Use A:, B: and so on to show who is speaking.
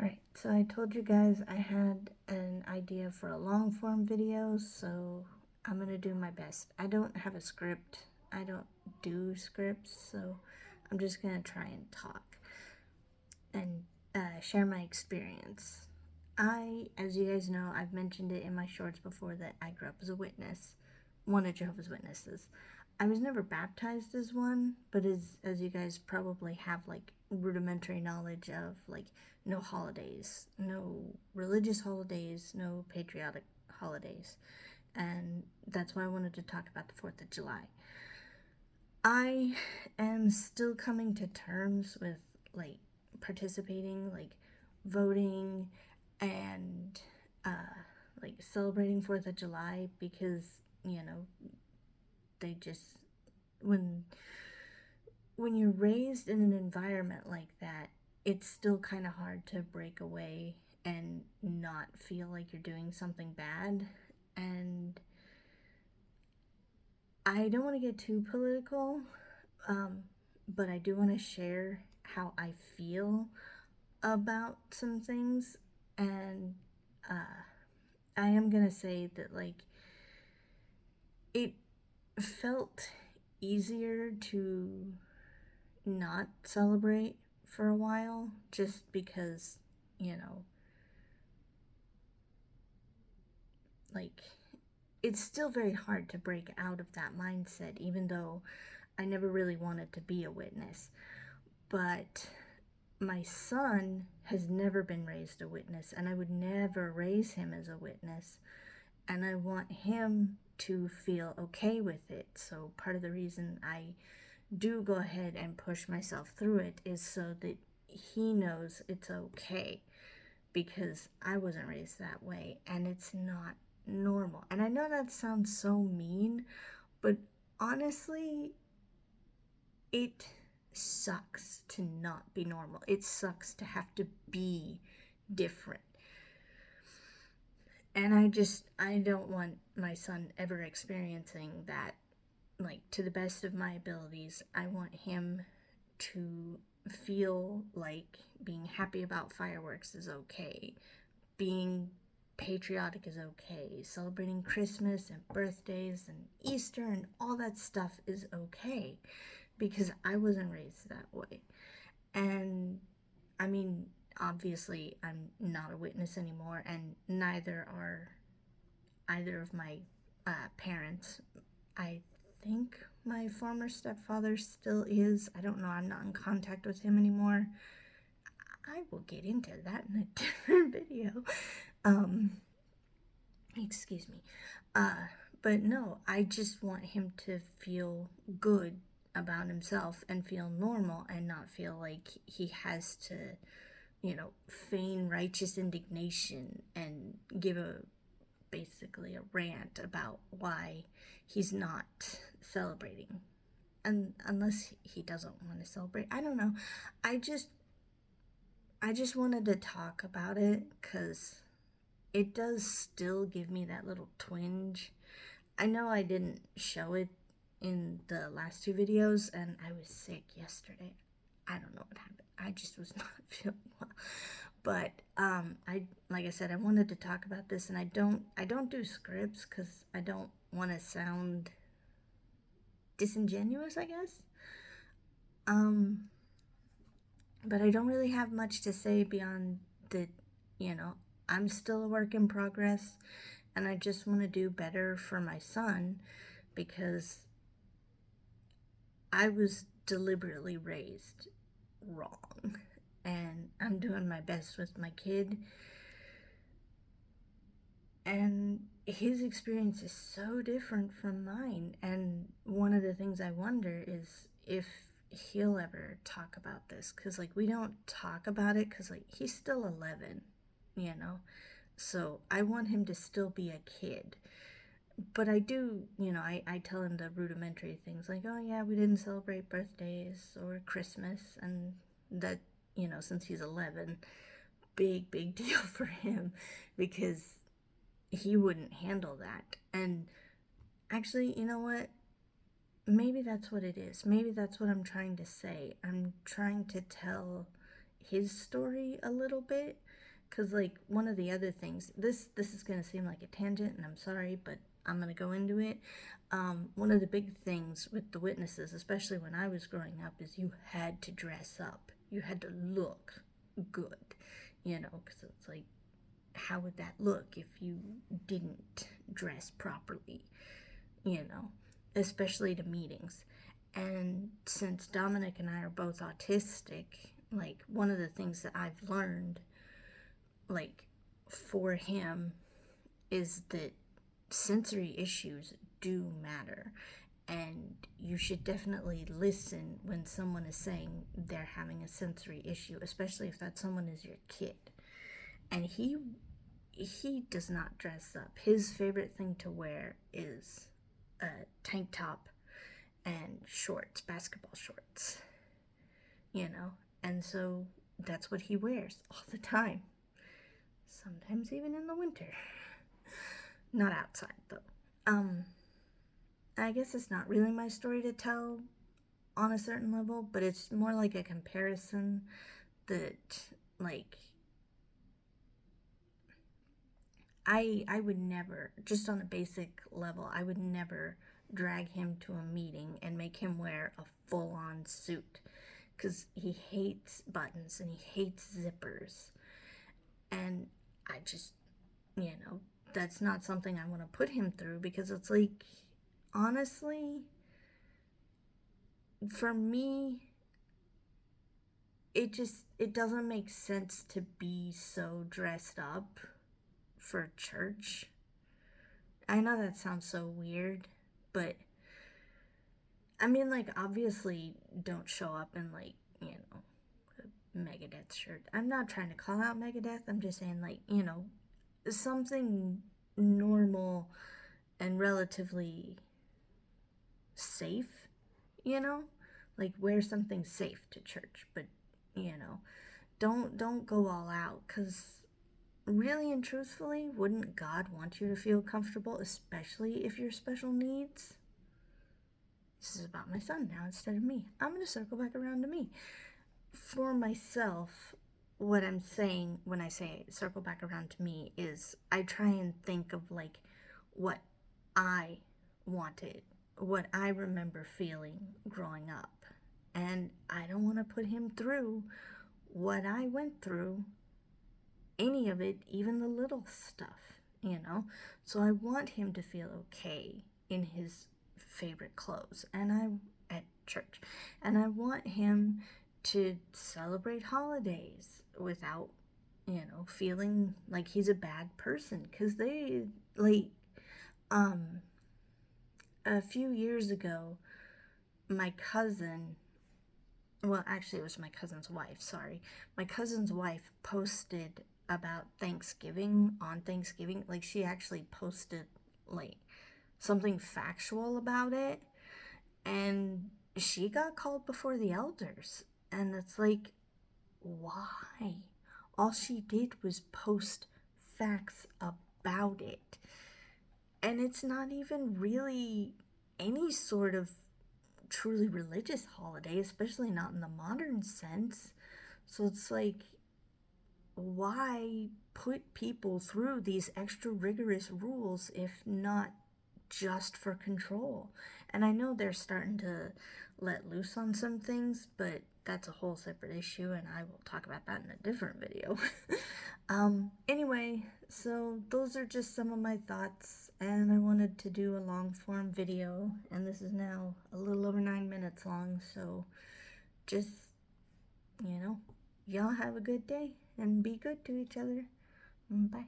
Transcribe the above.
A: Right, so I told you guys I had an idea for a long form video, so I'm gonna do my best. I don't have a script, I don't do scripts, so I'm just gonna try and talk and share my experience. As you guys know, I've mentioned it in my shorts before that I grew up as a witness, one of Jehovah's Witnesses. I was never baptized as one, but as you guys probably have like rudimentary knowledge of, like, no holidays, no religious holidays, no patriotic holidays. And that's why I wanted to talk about the 4th of July. I am still coming to terms with, like, participating, like voting and like celebrating 4th of July, because, you know, they just, when you're raised in an environment like that, it's still kind of hard to break away and not feel like you're doing something bad. And I don't want to get too political, but I do want to share how I feel about some things. And I am going to say that, like, it felt easier to not celebrate for a while, just because, you know, like, it's still very hard to break out of that mindset, even though I never really wanted to be a witness. But my son has never been raised a witness, and I would never raise him as a witness. And I want him to feel okay with it. So part of the reason I do go ahead and push myself through it is so that he knows it's okay, because I wasn't raised that way and it's not normal. And I know that sounds so mean, but honestly, it sucks to not be normal. It sucks to have to be different. And I don't want my son ever experiencing that. Like, to the best of my abilities, I want him to feel like being happy about fireworks is okay, being patriotic is okay, celebrating Christmas and birthdays and Easter and all that stuff is okay, because I wasn't raised that way. And I mean, obviously, I'm not a witness anymore, and neither are either of my parents. I think my former stepfather still is. I don't know. I'm not in contact with him anymore. I will get into that in a different video. Excuse me. But no, I just want him to feel good about himself and feel normal, and not feel like he has to, feign righteous indignation and give basically a rant about why he's not celebrating. And unless he doesn't want to celebrate, I don't know. I just wanted to talk about it, because it does still give me that little twinge. I know I didn't show it in the last two videos, and I was sick yesterday. I don't know what happened. I just was not feeling well. But like I said, I wanted to talk about this, and I don't do scripts because I don't want to sound disingenuous, I guess. But I don't really have much to say beyond that, I'm still a work in progress, and I just want to do better for my son, because I was deliberately raised wrong, and I'm doing my best with my kid. And his experience is so different from mine. And one of the things I wonder is if he'll ever talk about this. Because, like, we don't talk about it because, like, he's still 11, you know? So I want him to still be a kid. But I do, I tell him the rudimentary things, like, oh yeah, we didn't celebrate birthdays or Christmas. And that, since he's 11, big, big deal for him, because he wouldn't handle that. And actually, you know what? Maybe that's what it is. Maybe that's what I'm trying to say. I'm trying to tell his story a little bit, because like one of the other things, this is going to seem like a tangent, and I'm sorry, but I'm going to go into it. One of the big things with the witnesses, especially when I was growing up, is you had to dress up. You had to look good, you know, because it's like, how would that look if you didn't dress properly, you know, especially to meetings. And since Dominic and I are both autistic, like one of the things that I've learned, like for him, is that sensory issues do matter. And you should definitely listen when someone is saying they're having a sensory issue, especially if that someone is your kid. And he does not dress up. His favorite thing to wear is a tank top and shorts, basketball shorts, you know? And so that's what he wears all the time. Sometimes even in the winter. Not outside, though. I guess it's not really my story to tell on a certain level, but it's more like a comparison that, like, I would never, just on a basic level, I would never drag him to a meeting and make him wear a full-on suit, because he hates buttons and he hates zippers. And I just, you know, that's not something I want to put him through, because it's like, honestly, for me, it doesn't make sense to be so dressed up for church. I know that sounds so weird, but I mean, like, obviously don't show up in, like, you know, a Megadeth shirt. I'm not trying to call out Megadeth. I'm just saying, like, you know, something normal and relatively safe, you know? Like, wear something safe to church, but, you know, don't go all out, because really and truthfully, wouldn't God want you to feel comfortable, especially if you're special needs? This is about my son now instead of me. I'm going to circle back around to me. For myself, what I'm saying when I say circle back around to me is I try and think of like what I wanted, what I remember feeling growing up. And I don't want to put him through what I went through, any of it, even the little stuff, you know? So I want him to feel okay in his favorite clothes and at church. And I want him to celebrate holidays without, you know, feeling like he's a bad person, cuz they like a few years ago, my cousin, well, actually, it was my cousin's wife, sorry. My cousin's wife posted about Thanksgiving on Thanksgiving. Like, she actually posted, like, something factual about it. And she got called before the elders. And it's like, why? All she did was post facts about it. And it's not even really any sort of truly religious holiday, especially not in the modern sense. So it's like, why put people through these extra rigorous rules if not just for control? And I know they're starting to let loose on some things, but that's a whole separate issue, and I will talk about that in a different video. Anyway, so those are just some of my thoughts, and I wanted to do a long form video, and this is now a little over 9 minutes long, so just, you know, y'all have a good day and be good to each other. Bye.